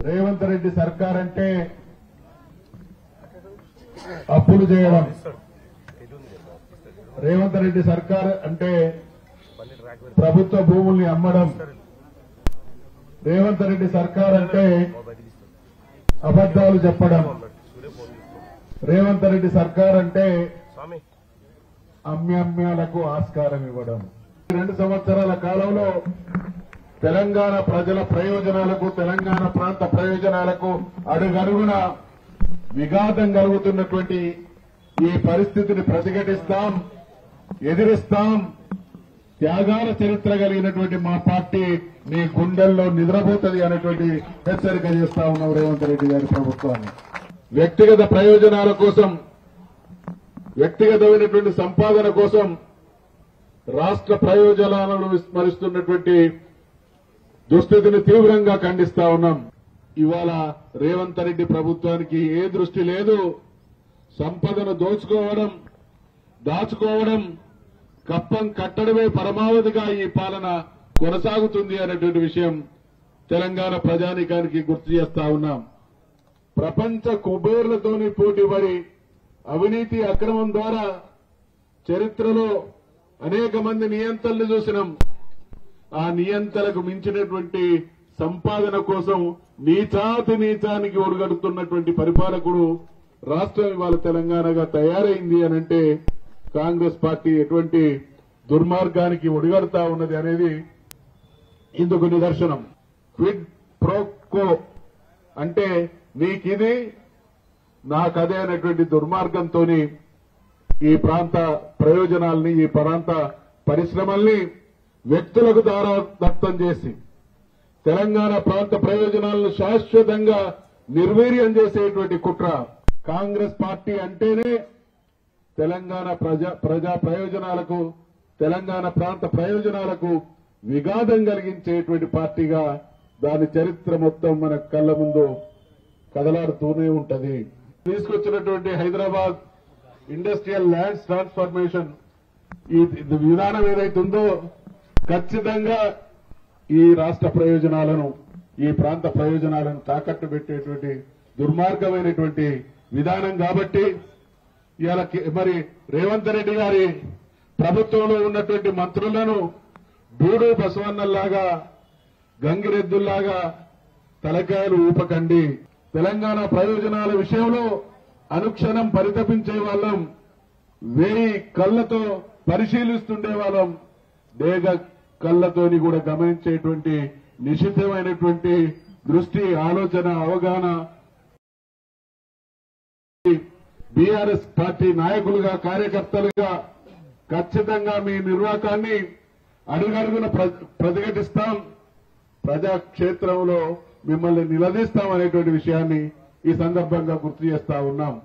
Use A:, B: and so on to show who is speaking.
A: రేవంత్ రెడ్డి సర్కార్ అంటే అప్పులు చేయడం, రేవంత్ రెడ్డి సర్కార్ అంటే ప్రభుత్వ భూముల్ని అమ్మడం, రేవంత్ రెడ్డి సర్కార్ అంటే అబద్దాలు చెప్పడం, రేవంత్ రెడ్డి సర్కార్ అంటే అమ్యాలకు ఆస్కారం ఇవ్వడం. 2 సంవత్సరాల కాలంలో తెలంగాణ ప్రజల ప్రయోజనాలకు, తెలంగాణ ప్రాంత ప్రయోజనాలకు అడుగడుగున విఘాతం కలుగుతున్నటువంటి ఈ పరిస్థితిని ప్రతిఘటిస్తాం, ఎదిరిస్తాం. త్యాగాల చరిత్ర కలిగినటువంటి మా పార్టీ మీ గుండెల్లో నిద్రపోతుంది అనేటువంటి హెచ్చరిక చేస్తా ఉన్నాం రేవంత్ రెడ్డి గారి ప్రభుత్వాన్ని. వ్యక్తిగత ప్రయోజనాల కోసం, వ్యక్తిగతమైనటువంటి సంపాదన కోసం రాష్ట్ర ప్రయోజనాలను విస్మరిస్తున్నటువంటి దుస్థితిని తీవ్రంగా ఖండిస్తా ఉన్నాం. ఇవాళ రేవంత్ రెడ్డి ప్రభుత్వానికి ఏ దృష్టి లేదు. సంపదను దోచుకోవడం, దాచుకోవడం, కప్పం కట్టడమే పరమావధిగా ఈ పాలన కొనసాగుతుంది అనేటువంటి విషయం తెలంగాణ ప్రజానీకానికి గుర్తు చేస్తా ఉన్నాం. ప్రపంచ కుబేర్లతోని పోటీపడి అవినీతి అక్రమం ద్వారా చరిత్రలో అనేక మంది నియంతల్ని చూసినాం. ఆ నియంతలకు మించినటువంటి సంపాదన కోసం నీచాతి నీచానికి ఒడుగడుతున్నటువంటి పరిపాలకుడు రాష్ట్రం ఇవాళ తెలంగాణగా తయారైంది అనంటే కాంగ్రెస్ పార్టీ ఎటువంటి దుర్మార్గానికి ఒడిగడుతా ఉన్నది అనేది ఇందుకు నిదర్శనం. క్విడ్ ప్రో కో అంటే నీకిది నాకదే అనేటువంటి దుర్మార్గంతో ఈ ప్రాంత ప్రయోజనాల్ని, ఈ ప్రాంత పరిశ్రమల్ని వ్యక్తులకు దత్తం చేసి తెలంగాణ ప్రాంత ప్రయోజనాలను శాశ్వతంగా నిర్వీర్యం చేసేటువంటి కుట్ర. కాంగ్రెస్ పార్టీ అంటేనే తెలంగాణ ప్రజా ప్రయోజనాలకు, తెలంగాణ ప్రాంత ప్రయోజనాలకు విఘాతం కలిగించేటువంటి పార్టీగా దాని చరిత్ర మొత్తం మన కళ్ల ముందు కదలాడుతూనే ఉంటది. తీసుకొచ్చినటువంటి హైదరాబాద్ ఇండస్ట్రియల్ ల్యాండ్స్ ట్రాన్స్ఫర్మేషన్ ఈ విధానం ఏదైతుందో ఖచ్చితంగా ఈ రాష్ట్ర ప్రయోజనాలను, ఈ ప్రాంత ప్రయోజనాలను తాకట్టు పెట్టేటువంటి దుర్మార్గమైనటువంటి విధానం. కాబట్టి ఇవాళ మరి రేవంత్ రెడ్డి గారి ప్రభుత్వంలో ఉన్నటువంటి మంత్రులను డూడు బసవన్నల్లాగా, గంగిరెద్దుల్లాగా తలకాయలు ఊపకండి. తెలంగాణ ప్రయోజనాల విషయంలో అనుక్షణం పరితపించే వాళ్ళం, వేయి కళ్లతో పరిశీలిస్తుండే వాళ్ళం, డేగ కళ్లతోని కూడా గమనించేటువంటి నిశితమైనటువంటి దృష్టి, ఆలోచన, అవగాహన బీఆర్ఎస్ పార్టీ నాయకులుగా, కార్యకర్తలుగా ఖచ్చితంగా మీ నిర్వాకాన్ని అడుగడుగున ప్రతిఘటిస్తాం, ప్రజాక్షేత్రంలో మిమ్మల్ని నిలదీస్తాం అనేటువంటి విషయాన్ని ఈ సందర్భంగా గుర్తు చేస్తా ఉన్నాం.